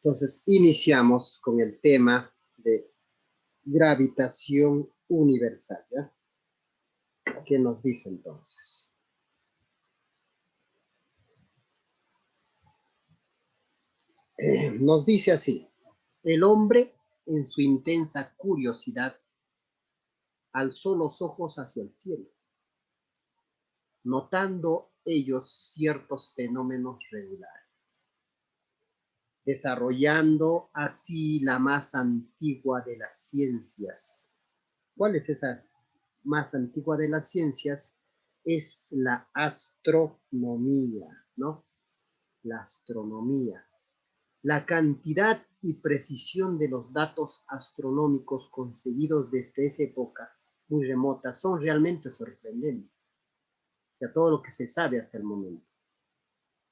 Entonces, iniciamos con el tema de gravitación universal, ¿ya? ¿Qué nos dice entonces? Nos dice así: el hombre, en su intensa curiosidad, alzó los ojos hacia el cielo, notando ellos ciertos fenómenos regulares, desarrollando así la más antigua de las ciencias. ¿Cuál es esa más antigua de las ciencias? Es la astronomía, ¿no? La astronomía. La cantidad y precisión de los datos astronómicos conseguidos desde esa época muy remota son realmente sorprendentes. O sea, todo lo que se sabe hasta el momento.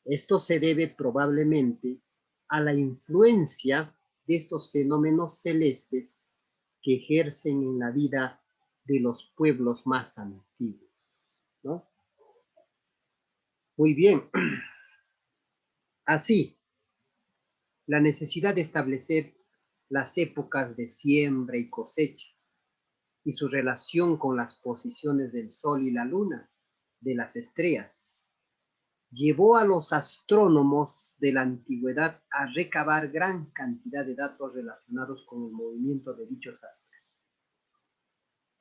Esto se debe probablemente a la influencia de estos fenómenos celestes que ejercen en la vida de los pueblos más antiguos, ¿no? Muy bien. Así, la necesidad de establecer las épocas de siembra y cosecha y su relación con las posiciones del Sol y la Luna, de las estrellas, llevó a los astrónomos de la antigüedad a recabar gran cantidad de datos relacionados con el movimiento de dichos astros.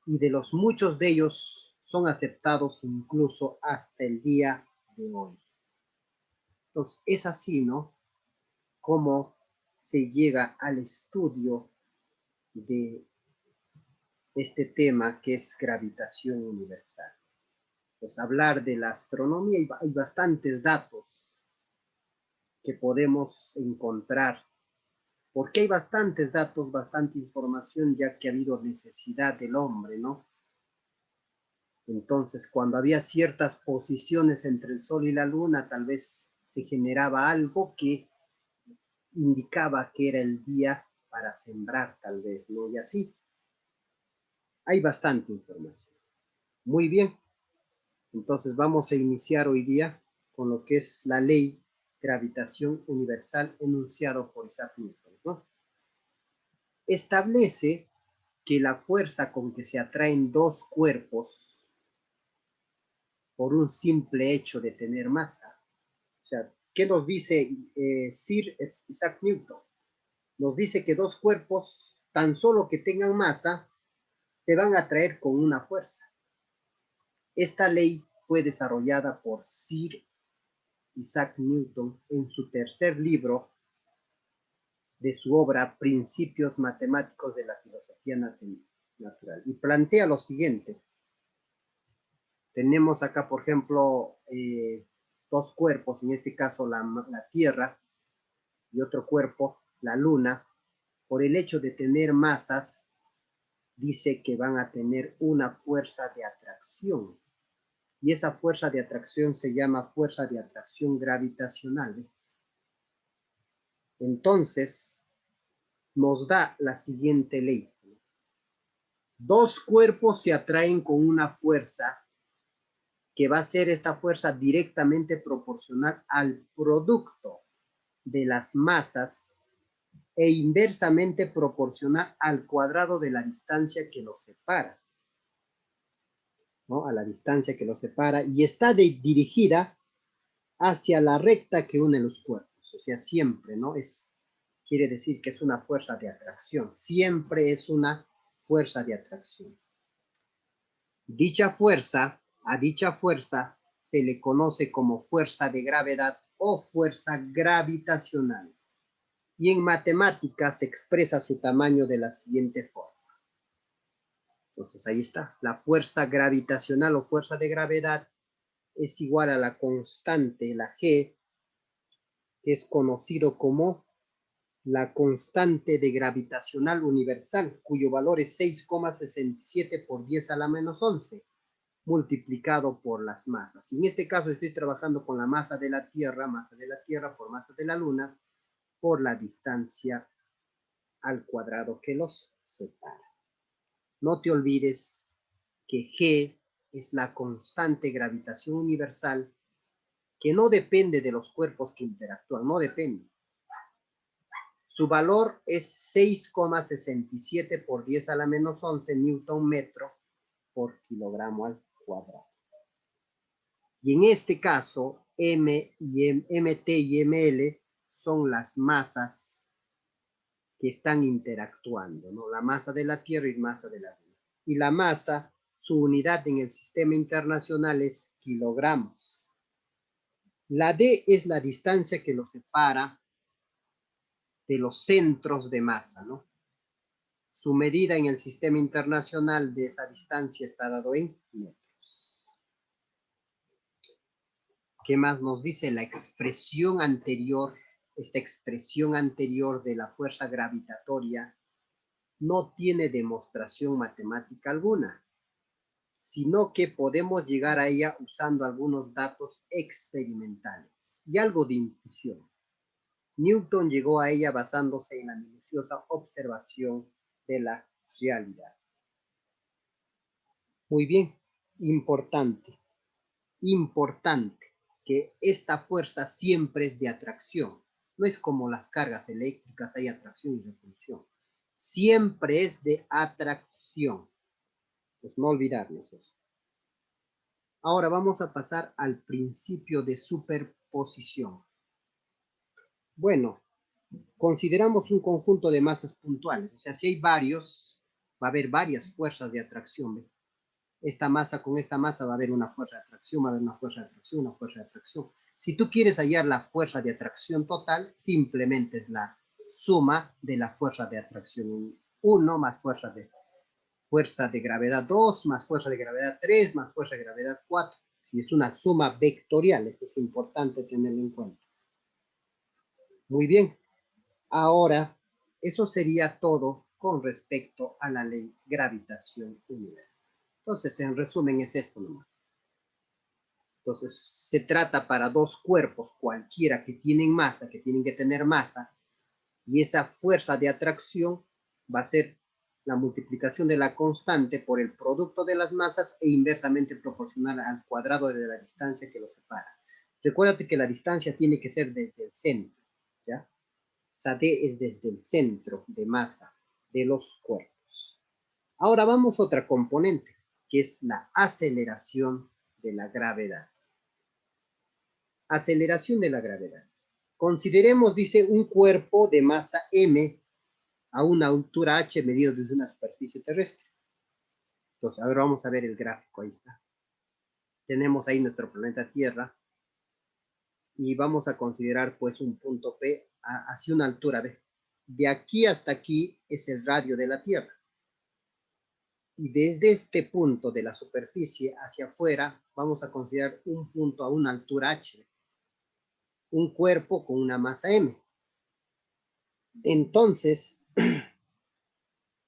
Y de los muchos de ellos son aceptados incluso hasta el día de hoy. Entonces, es así, ¿no? Cómo se llega al estudio de este tema que es gravitación universal. Pues hablar de la astronomía, hay bastantes datos que podemos encontrar, porque hay bastantes datos, bastante información, ya que ha habido necesidad del hombre, ¿no? Entonces, cuando había ciertas posiciones entre el Sol y la Luna, tal vez se generaba algo que indicaba que era el día para sembrar, tal vez, ¿no? Y así, hay bastante información. Muy bien, entonces vamos a iniciar hoy día con lo que es la ley gravitación universal enunciado por Isaac Newton, ¿no? Establece que la fuerza con que se atraen dos cuerpos por un simple hecho de tener masa. O sea, ¿qué nos dice Sir Isaac Newton? Nos dice que dos cuerpos, tan solo que tengan masa, se van a atraer con una fuerza. Esta ley fue desarrollada por Sir Isaac Newton en su tercer libro de su obra Principios Matemáticos de la Filosofía Natural. Y plantea lo siguiente. Tenemos acá, por ejemplo, dos cuerpos, en este caso la Tierra y otro cuerpo, la Luna. Por el hecho de tener masas, dice que van a tener una fuerza de atracción. Y esa fuerza de atracción se llama fuerza de atracción gravitacional. Entonces, nos da la siguiente ley. Dos cuerpos se atraen con una fuerza que va a ser esta fuerza directamente proporcional al producto de las masas e inversamente proporcional al cuadrado de la distancia que los separa, ¿no? A la distancia que los separa, y está dirigida hacia la recta que une los cuerpos. O sea, siempre, ¿no? Quiere decir que es una fuerza de atracción. Siempre es una fuerza de atracción. A dicha fuerza se le conoce como fuerza de gravedad o fuerza gravitacional. Y en matemáticas se expresa su tamaño de la siguiente forma. Entonces ahí está. La fuerza gravitacional o fuerza de gravedad es igual a la constante, la G, que es conocido como la constante de gravitacional universal, cuyo valor es 6,67 por 10 a la menos 11, multiplicado por las masas. Y en este caso estoy trabajando con la masa de la Tierra por masa de la Luna, por la distancia al cuadrado que los separa. No te olvides que G es la constante gravitación universal que no depende de los cuerpos que interactúan, no depende. Su valor es 6,67 por 10 a la menos 11 newton metro por kilogramo al cuadrado. Y en este caso, MT y ML son las masas que están interactuando, ¿no? La masa de la Tierra y masa de la Luna. Y la masa, su unidad en el sistema internacional es kilogramos. La D es la distancia que los separa de los centros de masa, ¿no? Su medida en el sistema internacional de esa distancia está dado en metros. ¿Qué más nos dice la expresión anterior? Esta expresión anterior de la fuerza gravitatoria no tiene demostración matemática alguna, sino que podemos llegar a ella usando algunos datos experimentales y algo de intuición. Newton llegó a ella basándose en la minuciosa observación de la realidad. Muy bien, importante que esta fuerza siempre es de atracción. No es como las cargas eléctricas, hay atracción y repulsión. Siempre es de atracción. Pues no olvidarnos eso. Ahora vamos a pasar al principio de superposición. Bueno, consideramos un conjunto de masas puntuales. O sea, si hay varios, va a haber varias fuerzas de atracción. ¿Ve? Esta masa con esta masa va a haber una fuerza de atracción, va a haber una fuerza de atracción, una fuerza de atracción. Si tú quieres hallar la fuerza de atracción total, simplemente es la suma de la fuerza de atracción 1 más fuerza de gravedad 2 más fuerza de gravedad 3 más fuerza de gravedad 4. Si es una suma vectorial, esto es importante tenerlo en cuenta. Muy bien. Ahora, eso sería todo con respecto a la ley gravitación universal. Entonces, en resumen, es esto nomás. Entonces, se trata para dos cuerpos cualquiera que tienen masa, que tienen que tener masa, y esa fuerza de atracción va a ser la multiplicación de la constante por el producto de las masas e inversamente proporcional al cuadrado de la distancia que los separa. Recuérdate que la distancia tiene que ser desde el centro, ¿ya? O sea, D es desde el centro de masa de los cuerpos. Ahora vamos a otra componente, que es la aceleración de la gravedad. Aceleración de la gravedad. Consideremos, dice, un cuerpo de masa m a una altura h medido desde una superficie terrestre. Entonces, ahora vamos a ver el gráfico, ahí está. Tenemos ahí nuestro planeta Tierra y vamos a considerar pues un punto P hacia una altura B. De aquí hasta aquí es el radio de la Tierra. Y desde este punto de la superficie hacia afuera vamos a considerar un punto a una altura h. Un cuerpo con una masa m. Entonces,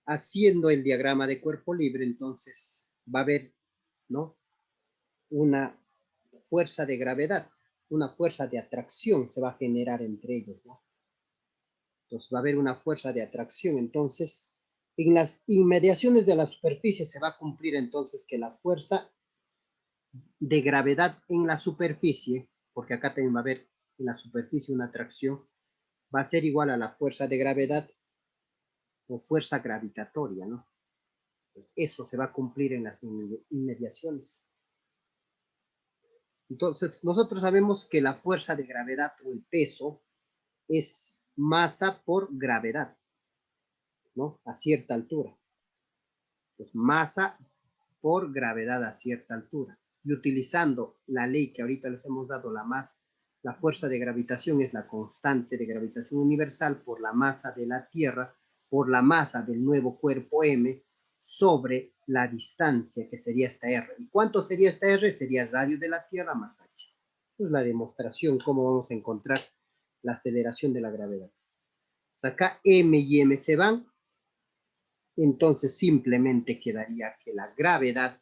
haciendo el diagrama de cuerpo libre, entonces va a haber, ¿no?, una fuerza de gravedad, una fuerza de atracción se va a generar entre ellos, ¿no? Entonces va a haber una fuerza de atracción. Entonces, en las inmediaciones de la superficie se va a cumplir entonces que la fuerza de gravedad en la superficie, porque acá también va a haber en la superficie una atracción, va a ser igual a la fuerza de gravedad o fuerza gravitatoria, ¿no? Pues eso se va a cumplir en las inmediaciones. Entonces, nosotros sabemos que la fuerza de gravedad o el peso es masa por gravedad, ¿no? A cierta altura. Pues masa por gravedad a cierta altura. Y utilizando la ley que ahorita les hemos dado, la fuerza de gravitación es la constante de gravitación universal por la masa de la Tierra, por la masa del nuevo cuerpo M, sobre la distancia que sería esta R. ¿Y cuánto sería esta R? Sería el radio de la Tierra más h. Esa es la demostración, cómo vamos a encontrar la aceleración de la gravedad. Pues acá M y M se van, entonces simplemente quedaría que la gravedad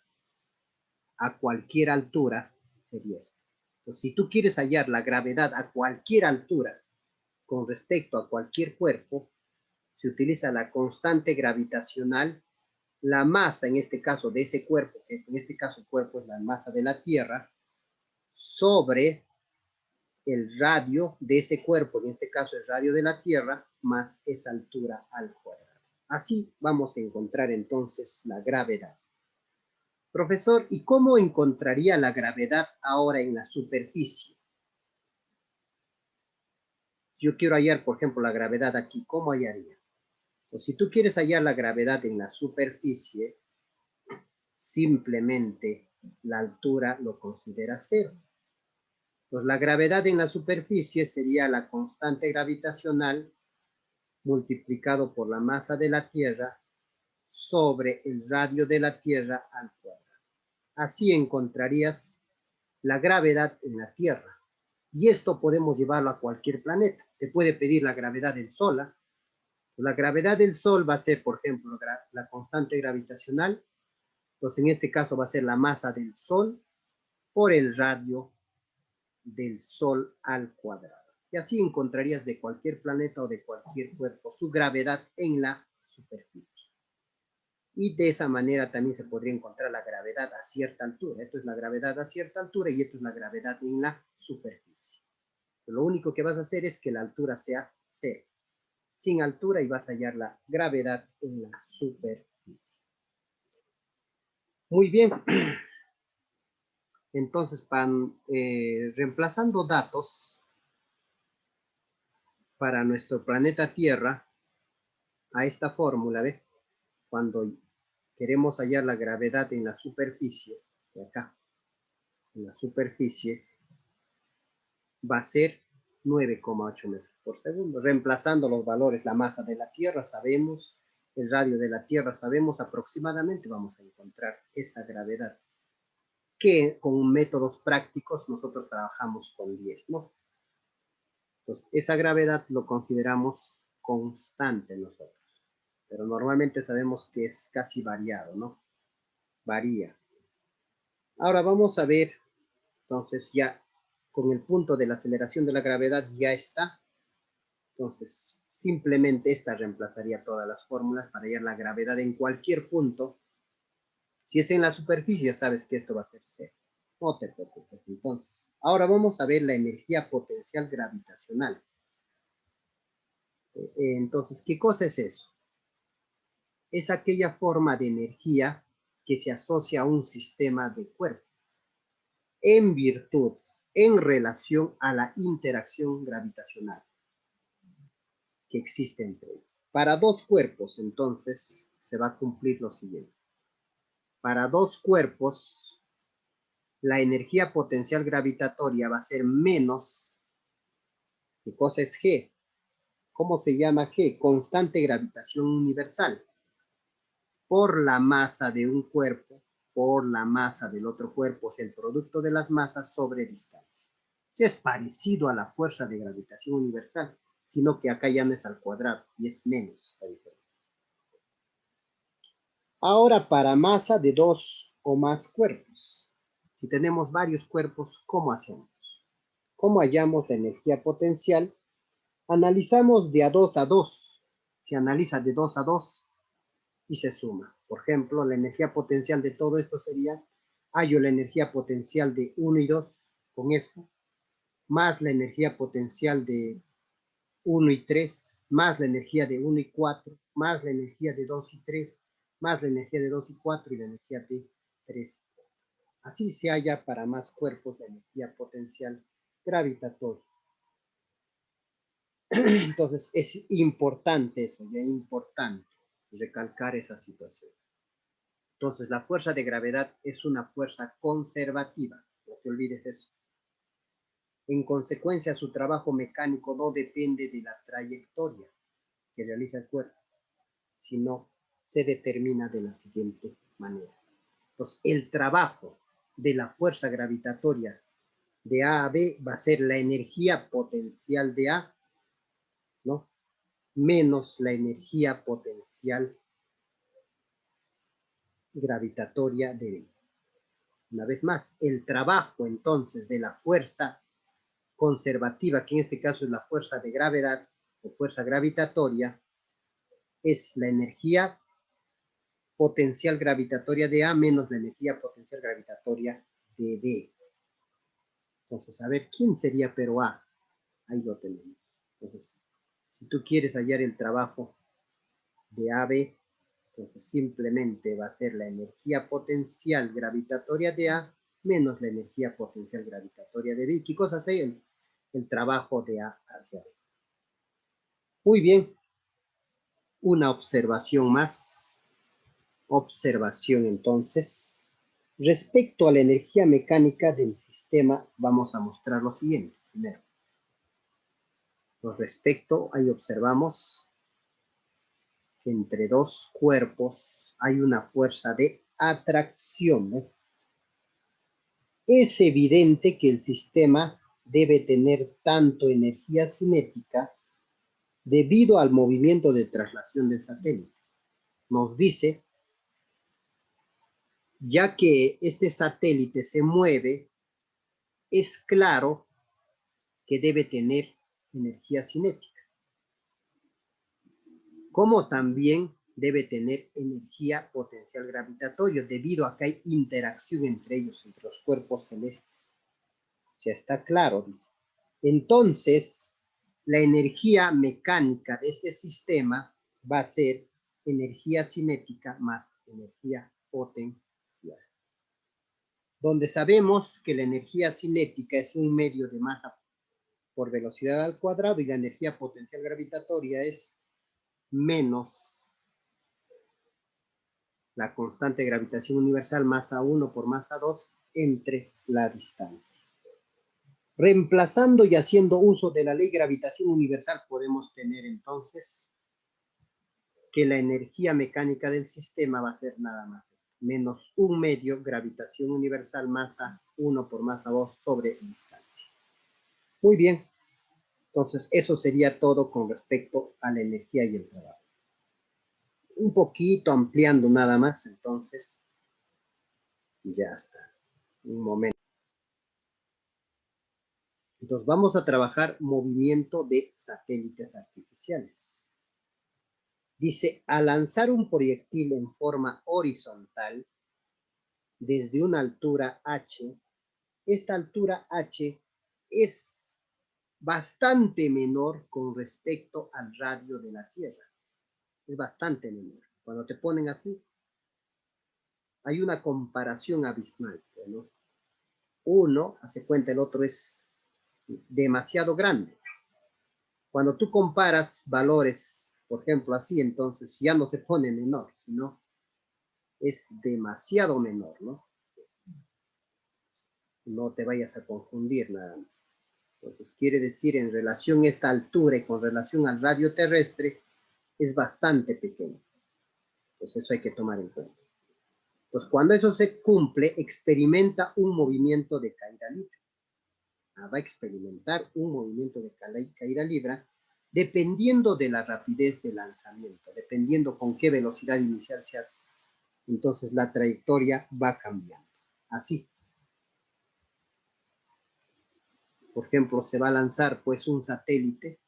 a cualquier altura sería esto. Entonces, si tú quieres hallar la gravedad a cualquier altura con respecto a cualquier cuerpo, se utiliza la constante gravitacional, la masa en este caso de ese cuerpo, que en este caso el cuerpo es la masa de la Tierra, sobre el radio de ese cuerpo, en este caso el radio de la Tierra, más esa altura al cuadrado. Así vamos a encontrar entonces la gravedad. Profesor, ¿y cómo encontraría la gravedad ahora en la superficie? Yo quiero hallar, por ejemplo, la gravedad aquí. ¿Cómo hallaría? Pues si tú quieres hallar la gravedad en la superficie, simplemente la altura lo consideras cero. Pues la gravedad en la superficie sería la constante gravitacional multiplicado por la masa de la Tierra sobre el radio de la Tierra al cuadrado. Así encontrarías la gravedad en la Tierra. Y esto podemos llevarlo a cualquier planeta. Te puede pedir la gravedad del Sol. La gravedad del Sol va a ser, por ejemplo, la constante gravitacional. Pues en este caso va a ser la masa del Sol por el radio del Sol al cuadrado. Y así encontrarías de cualquier planeta o de cualquier cuerpo su gravedad en la superficie. Y de esa manera también se podría encontrar la gravedad a cierta altura. Esto es la gravedad a cierta altura y esto es la gravedad en la superficie. Lo único que vas a hacer es que la altura sea cero. Sin altura y vas a hallar la gravedad en la superficie. Muy bien. Entonces, reemplazando datos para nuestro planeta Tierra a esta fórmula, ¿ve? Cuando queremos hallar la gravedad en la superficie, de acá, en la superficie, va a ser 9,8 metros por segundo. Reemplazando los valores, la masa de la Tierra sabemos, el radio de la Tierra sabemos, aproximadamente vamos a encontrar esa gravedad, que con métodos prácticos nosotros trabajamos con 10, ¿no? Entonces, esa gravedad lo consideramos constante nosotros, pero normalmente sabemos que es casi variado, ¿no? Varía. Ahora vamos a ver, entonces ya con el punto de la aceleración de la gravedad ya está. Entonces, simplemente esta reemplazaría todas las fórmulas para hallar la gravedad en cualquier punto. Si es en la superficie, ya sabes que esto va a ser cero. No te preocupes. Entonces, ahora vamos a ver la energía potencial gravitacional. Entonces, ¿qué cosa es eso? Es aquella forma de energía que se asocia a un sistema de cuerpo en virtud, en relación a la interacción gravitacional que existe entre ellos. Para dos cuerpos, entonces, se va a cumplir lo siguiente. Para dos cuerpos, la energía potencial gravitatoria va a ser menos, ¿qué cosa es G? ¿Cómo se llama G? Constante gravitación universal. Por la masa de un cuerpo, por la masa del otro cuerpo, es el producto de las masas sobre distancia. Es parecido a la fuerza de gravitación universal, sino que acá ya no es al cuadrado y es menos la diferencia. Ahora, para masa de dos o más cuerpos. Si tenemos varios cuerpos, ¿cómo hacemos? ¿Cómo hallamos la energía potencial? Analizamos de a 2 a 2. Se analiza de 2 a 2 y se suma. Por ejemplo, la energía potencial de todo esto sería, hallo la energía potencial de 1 y 2 con esto, más la energía potencial de 1 y 3, más la energía de 1 y 4, más la energía de 2 y 3, más la energía de 2 y 4 y la energía de 3. Así se halla para más cuerpos la energía potencial gravitatoria. Entonces es importante eso, ya importante recalcar esa situación. Entonces la fuerza de gravedad es una fuerza conservativa, no te olvides eso. En consecuencia, su trabajo mecánico no depende de la trayectoria que realiza el cuerpo, sino se determina de la siguiente manera. Entonces, el trabajo de la fuerza gravitatoria de A a B va a ser la energía potencial de A, ¿no? Menos la energía potencial gravitatoria de B. Una vez más, el trabajo entonces de la fuerza conservativa, que en este caso es la fuerza de gravedad o fuerza gravitatoria, es la energía potencial gravitatoria de A menos la energía potencial gravitatoria de B. Entonces, a ver, ¿quién sería pero A? Ahí lo tenemos. Entonces, si tú quieres hallar el trabajo de AB, entonces simplemente va a ser la energía potencial gravitatoria de A menos la energía potencial gravitatoria de B. ¿Qué cosa hace el trabajo de A hacia B? Muy bien, una observación más. Observación entonces. Respecto a la energía mecánica del sistema, vamos a mostrar lo siguiente. Primero, con respecto, ahí observamos que entre dos cuerpos hay una fuerza de atracción, ¿eh? Es evidente que el sistema debe tener tanto energía cinética debido al movimiento de traslación del satélite. Nos dice, ya que este satélite se mueve, es claro que debe tener energía cinética, como también debe tener energía potencial gravitatoria, debido a que hay interacción entre ellos, entre los cuerpos celestes. O sea, está claro, dice. Entonces, la energía mecánica de este sistema va a ser energía cinética más energía potencial. Donde sabemos que la energía cinética es un medio de masa por velocidad al cuadrado y la energía potencial gravitatoria es menos la constante de gravitación universal masa 1 por masa 2 entre la distancia. Reemplazando y haciendo uso de la ley de gravitación universal, podemos tener entonces que la energía mecánica del sistema va a ser nada más menos un medio gravitación universal masa 1 por masa 2 sobre distancia. Muy bien, entonces eso sería todo con respecto a la energía y el trabajo. Un poquito ampliando nada más, entonces ya está. Un momento. Entonces vamos a trabajar movimiento de satélites artificiales. Dice, al lanzar un proyectil en forma horizontal desde una altura h, esta altura h es bastante menor con respecto al radio de la Tierra. Es bastante menor. Cuando te ponen así, hay una comparación abismal, ¿no? Uno, hace cuenta, el otro es demasiado grande. Cuando tú comparas valores, por ejemplo, así, entonces ya no se pone menor, sino es demasiado menor, ¿no? No te vayas a confundir nada más. Entonces, quiere decir, en relación a esta altura y con relación al radio terrestre, es bastante pequeño. Entonces, eso hay que tomar en cuenta. Entonces, cuando eso se cumple, experimenta un movimiento de caída libre. Va a experimentar un movimiento de caída libre dependiendo de la rapidez de lanzamiento, dependiendo con qué velocidad inicial sea. Entonces, la trayectoria va cambiando. Así. Por ejemplo, se va a lanzar pues un satélite,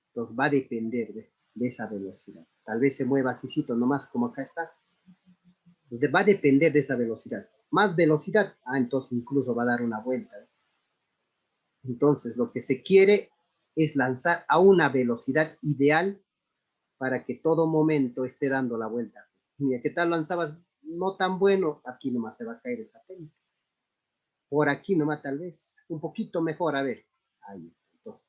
entonces va a depender de esa velocidad. Tal vez se mueva así, nomás como acá está. Entonces, va a depender de esa velocidad. Más velocidad, entonces incluso va a dar una vuelta. Entonces, lo que se quiere es lanzar a una velocidad ideal para que todo momento esté dando la vuelta. Mira, ¿qué tal lanzabas? No tan bueno, aquí nomás se va a caer el satélite. Por aquí nomás tal vez, un poquito mejor, a ver. Ahí. Entonces,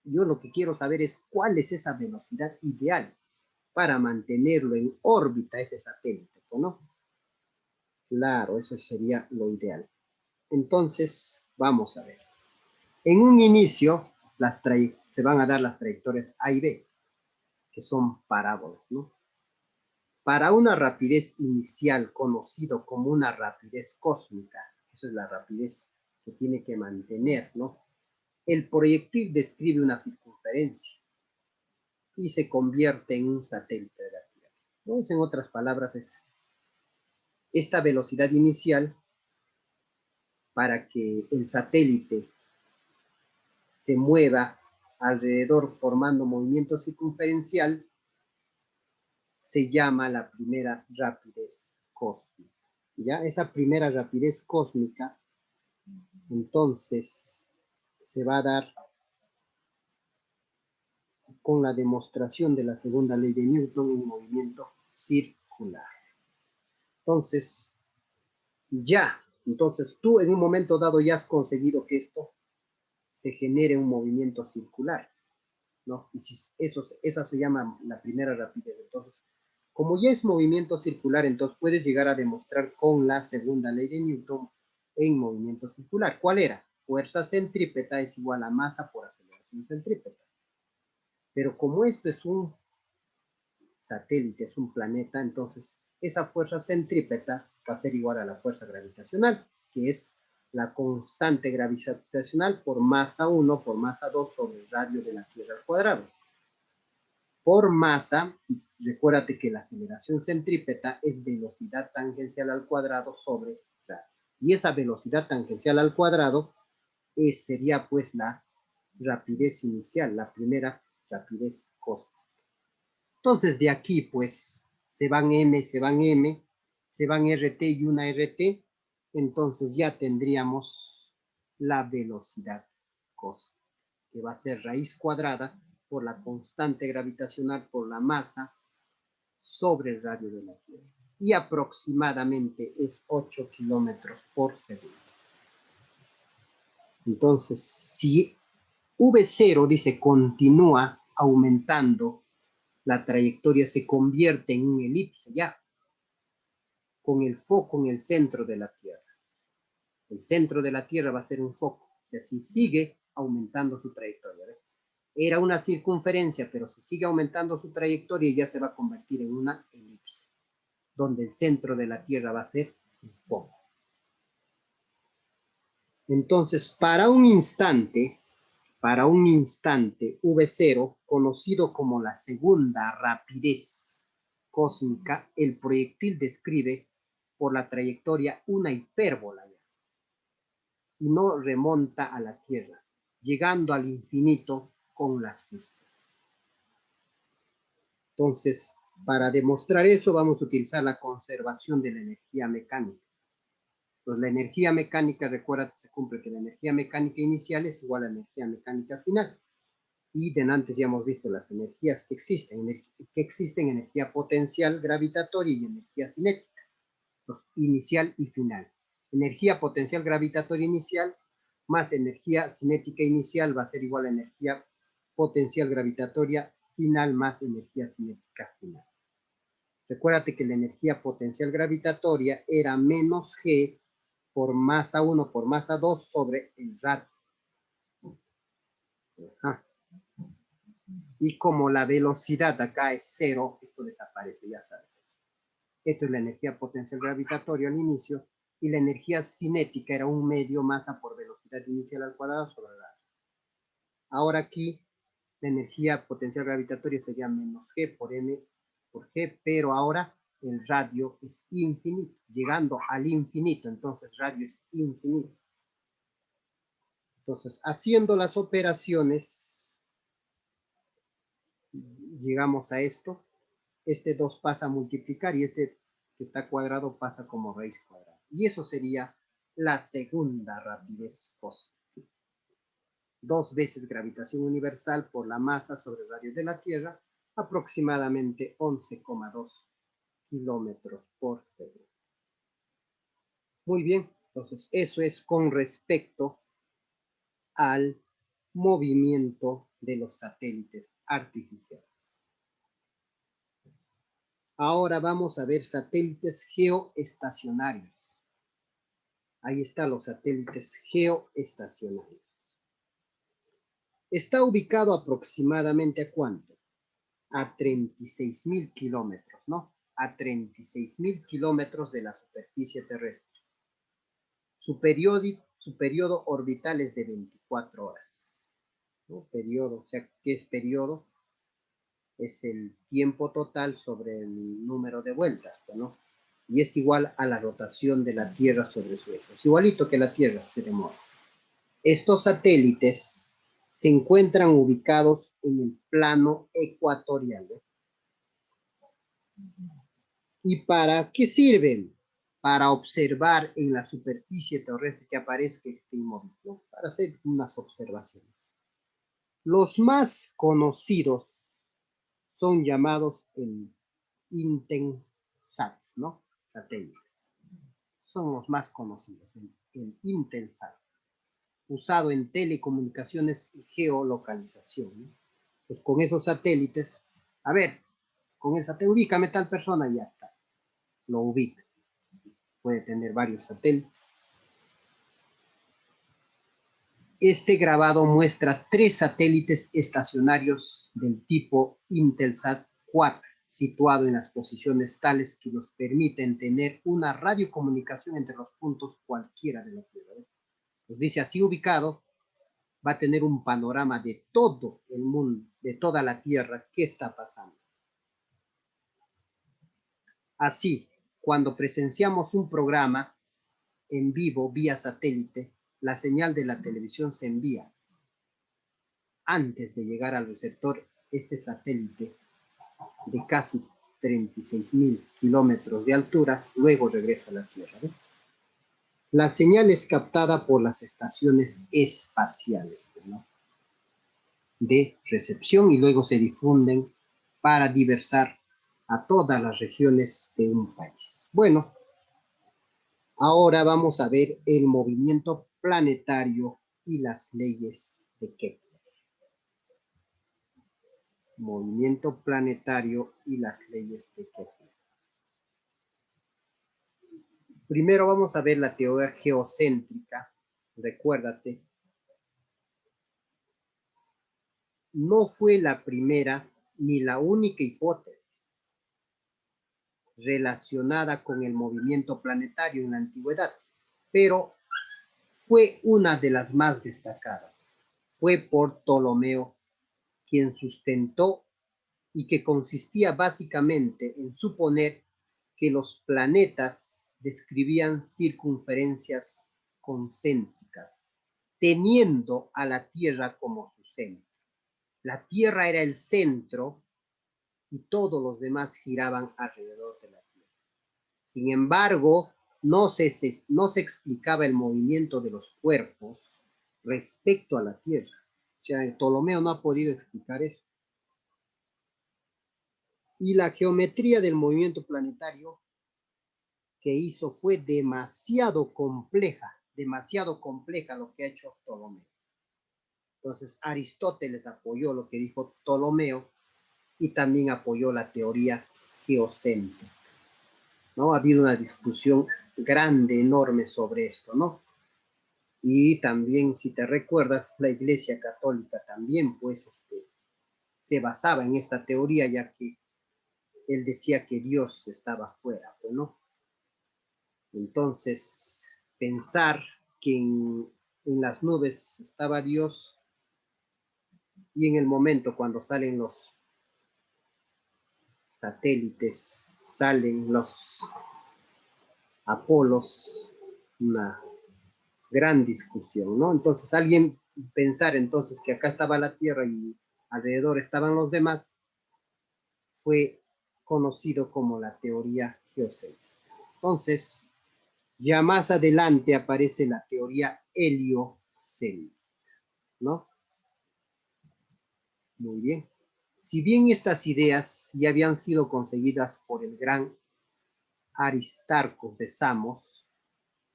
yo lo que quiero saber es cuál es esa velocidad ideal para mantenerlo en órbita ese satélite, ¿no? Claro, eso sería lo ideal. Entonces, vamos a ver. En un inicio, se van a dar las trayectorias A y B, que son parábolas, ¿no? Para una rapidez inicial, conocido como una rapidez cósmica, eso es la rapidez que tiene que mantener, ¿no? El proyectil describe una circunferencia y se convierte en un satélite de la Tierra. Entonces, en otras palabras, es esta velocidad inicial para que el satélite se mueva alrededor formando movimiento circunferencial se llama la primera rapidez cósmica. ¿Ya? Esa primera rapidez cósmica, entonces, se va a dar con la demostración de la segunda ley de Newton en movimiento circular. Entonces, entonces tú en un momento dado ya has conseguido que esto se genere un movimiento circular, ¿no? Y si esa se llama la primera rapidez. Entonces, como ya es movimiento circular, entonces puedes llegar a demostrar con la segunda ley de Newton en movimiento circular. ¿Cuál era? Fuerza centrípeta es igual a masa por aceleración centrípeta. Pero como esto es un satélite, es un planeta, entonces esa fuerza centrípeta va a ser igual a la fuerza gravitacional, que es la constante gravitacional por masa 1 por masa 2 sobre el radio de la Tierra al cuadrado. Por masa, recuérdate que la aceleración centrípeta es velocidad tangencial al cuadrado sobre radio. Y esa velocidad tangencial al cuadrado sería pues la rapidez inicial, la primera rapidez cósmica. Entonces de aquí pues se van M, se van RT y una RT, entonces ya tendríamos la velocidad cósmica, que va a ser raíz cuadrada por la constante gravitacional por la masa sobre el radio de la Tierra. Y aproximadamente es 8 kilómetros por segundo. Entonces, si V0 dice continúa aumentando, la trayectoria se convierte en un elipse ya, con el foco en el centro de la Tierra. El centro de la Tierra va a ser un foco, y así sigue aumentando su trayectoria. ¿Ves? Era una circunferencia, pero si sigue aumentando su trayectoria ya se va a convertir en una elipse, donde el centro de la Tierra va a ser un foco. Entonces, para un instante V0, conocido como la segunda rapidez cósmica, el proyectil describe por la trayectoria una hipérbola y no remonta a la Tierra, llegando al infinito con las justas. Entonces, para demostrar eso vamos a utilizar la conservación de la energía mecánica. Pues la energía mecánica, recuerda que se cumple que la energía mecánica inicial es igual a la energía mecánica final. Y de antes ya hemos visto las energías que existen, energía potencial gravitatoria y energía cinética, pues, inicial y final. Energía potencial gravitatoria inicial más energía cinética inicial va a ser igual a energía potencial gravitatoria final más energía cinética final. Recuérdate que la energía potencial gravitatoria era menos G por masa 1 por masa 2 sobre el radio. Y como la velocidad acá es 0, esto desaparece, ya sabes. Esto es la energía potencial gravitatoria al inicio, y la energía cinética era un medio masa por velocidad inicial al cuadrado sobre el radio. Ahora aquí, la energía potencial gravitatoria sería menos G por M por G, pero ahora el radio es infinito, llegando al infinito, entonces radio es infinito. Entonces, haciendo las operaciones, llegamos a esto. Este 2 pasa a multiplicar y este que está cuadrado pasa como raíz cuadrada. Y eso sería la segunda rapidez cósmica. 2 veces gravitación universal por la masa sobre el radio de la Tierra, aproximadamente 11,2 kilómetros por segundo. Muy bien, entonces eso es con respecto al movimiento de los satélites artificiales. Ahora vamos a ver satélites geoestacionarios. Ahí están los satélites geoestacionarios. Está ubicado aproximadamente ¿a cuánto? A 36.000 kilómetros, ¿no? A 36.000 kilómetros de la superficie terrestre. Su periodo orbital es de 24 horas. ¿No? Periodo, o sea, ¿qué es periodo? Es el tiempo total sobre el número de vueltas, ¿no? Y es igual a la rotación de la Tierra sobre su eje. Es igualito que la Tierra se demora. Estos satélites se encuentran ubicados en el plano ecuatorial. ¿Eh? ¿Y para qué sirven? para observar en la superficie terrestre que aparezca este inmóvil, ¿no? Para hacer unas observaciones. Los más conocidos son llamados el Intelsat, ¿no? Satélites. Son los más conocidos, el Intelsat, usado en telecomunicaciones y geolocalización, ¿no? Pues con esos satélites, a ver, con el satélite, ubícame tal persona y ya está, lo ubica. Puede tener varios satélites. Este grabado muestra 3 satélites estacionarios del tipo Intelsat 4, situado en las posiciones tales que nos permiten tener una radiocomunicación entre los puntos cualquiera de la Tierra. Nos dice así ubicado, va a tener un panorama de todo el mundo, de toda la Tierra, qué está pasando. Así, cuando presenciamos un programa en vivo vía satélite, la señal de la televisión se envía. Antes de llegar al receptor, este satélite de casi 36.000 kilómetros de altura, luego regresa a la Tierra, ¿no? La señal es captada por las estaciones espaciales, ¿no?, de recepción y luego se difunden para diversar a todas las regiones de un país. Bueno, ahora vamos a ver el movimiento planetario y las leyes de Kepler. Movimiento planetario y las leyes de Kepler. Primero vamos a ver la teoría geocéntrica. Recuérdate, no fue la primera ni la única hipótesis relacionada con el movimiento planetario en la antigüedad, pero fue una de las más destacadas. Fue por Ptolomeo quien sustentó y que consistía básicamente en suponer que los planetas describían circunferencias concéntricas, teniendo a la Tierra como su centro. La Tierra era el centro y todos los demás giraban alrededor de la Tierra. Sin embargo, no se explicaba el movimiento de los cuerpos respecto a la Tierra. O sea, Ptolomeo no ha podido explicar eso. Y la geometría del movimiento planetario que hizo fue demasiado compleja lo que ha hecho Ptolomeo. Entonces Aristóteles apoyó lo que dijo Ptolomeo y también apoyó la teoría geocéntrica, ¿no? Ha habido una discusión grande, enorme sobre esto, ¿no? Y también, si te recuerdas, la Iglesia Católica también, pues, se basaba en esta teoría, ya que él decía que Dios estaba fuera, pues, ¿no? Entonces, pensar que en las nubes estaba Dios y en el momento cuando salen los satélites, salen los Apolos, una gran discusión, ¿no? Entonces, alguien pensar entonces que acá estaba la Tierra y alrededor estaban los demás, fue conocido como la teoría geocéntrica. Entonces, ya más adelante aparece la teoría heliocéntrica, ¿no? Muy bien. Si bien estas ideas ya habían sido conseguidas por el gran Aristarco de Samos,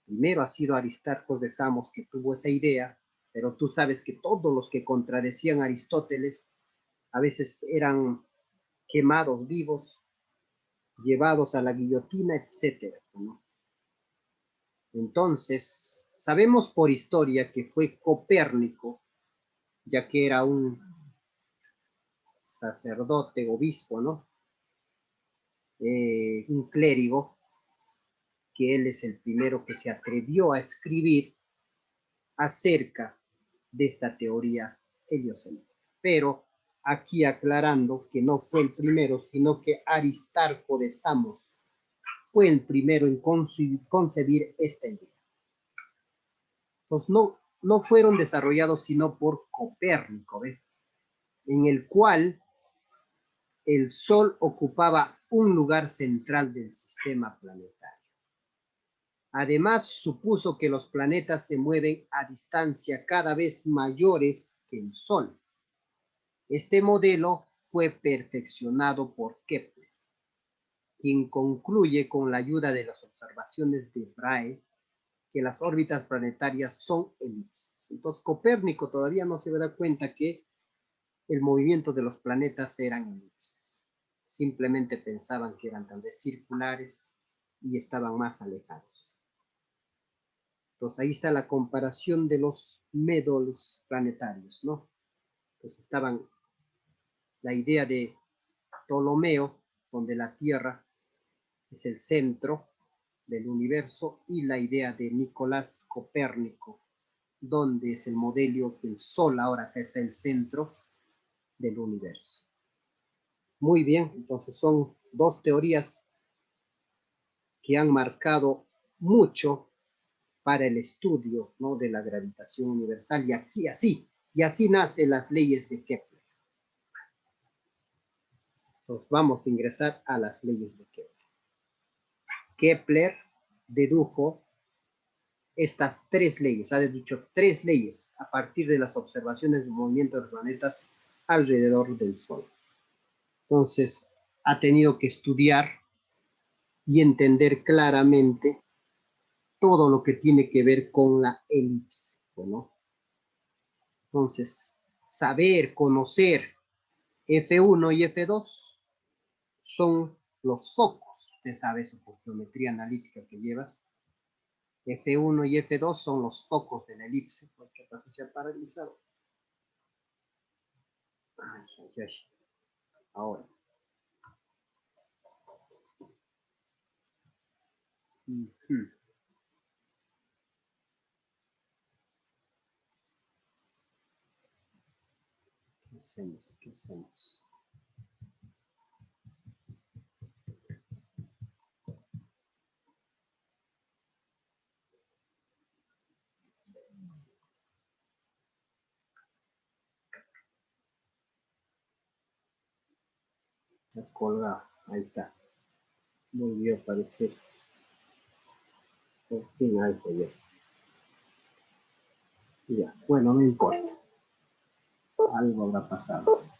primero ha sido Aristarco de Samos que tuvo esa idea, pero tú sabes que todos los que contradecían a Aristóteles a veces eran quemados vivos, llevados a la guillotina, etcétera, ¿no? Entonces, sabemos por historia que fue Copérnico, ya que era un sacerdote, obispo, ¿no? Un clérigo, que él es el primero que se atrevió a escribir acerca de esta teoría heliocéntrica. Pero aquí aclarando que no fue el primero, sino que Aristarco de Samos fue el primero en concebir esta idea. Pues no fueron desarrollados sino por Copérnico, ¿ves? En el cual el Sol ocupaba un lugar central del sistema planetario. Además, supuso que los planetas se mueven a distancia cada vez mayores que el Sol. Este modelo fue perfeccionado por Kepler, quien concluye con la ayuda de las observaciones de Brahe que las órbitas planetarias son elipses. Entonces, Copérnico todavía no se da cuenta que el movimiento de los planetas eran elipses. Simplemente pensaban que eran tal vez circulares y estaban más alejados. Entonces, ahí está la comparación de los médolos planetarios, ¿no? Pues estaban la idea de Ptolomeo, donde la Tierra es el centro del universo, y la idea de Nicolás Copérnico, donde es el modelo del Sol ahora que está el centro del universo. Muy bien, entonces son dos teorías que han marcado mucho para el estudio, ¿no?, de la gravitación universal, y así nacen las leyes de Kepler. Entonces vamos a ingresar a las leyes de Kepler. Kepler dedujo estas tres leyes, ha deducho tres leyes a partir de las observaciones del movimiento de los planetas alrededor del Sol. Entonces, ha tenido que estudiar y entender claramente todo lo que tiene que ver con la elipse, ¿no? Entonces, saber, conocer F1 y F2 son los focos. Usted sabe eso por geometría analítica que llevas. F1 y F2 son los focos de la elipse. ¿Qué pasa? Se ha paralizado. Ay, ay, ay. Ahora. ¿Qué hacemos? ¿Qué hacemos? Colgado. Ahí está. Volvió a aparecer. Por fin, ahí se ve. Ya, bueno, no importa. Algo habrá pasado.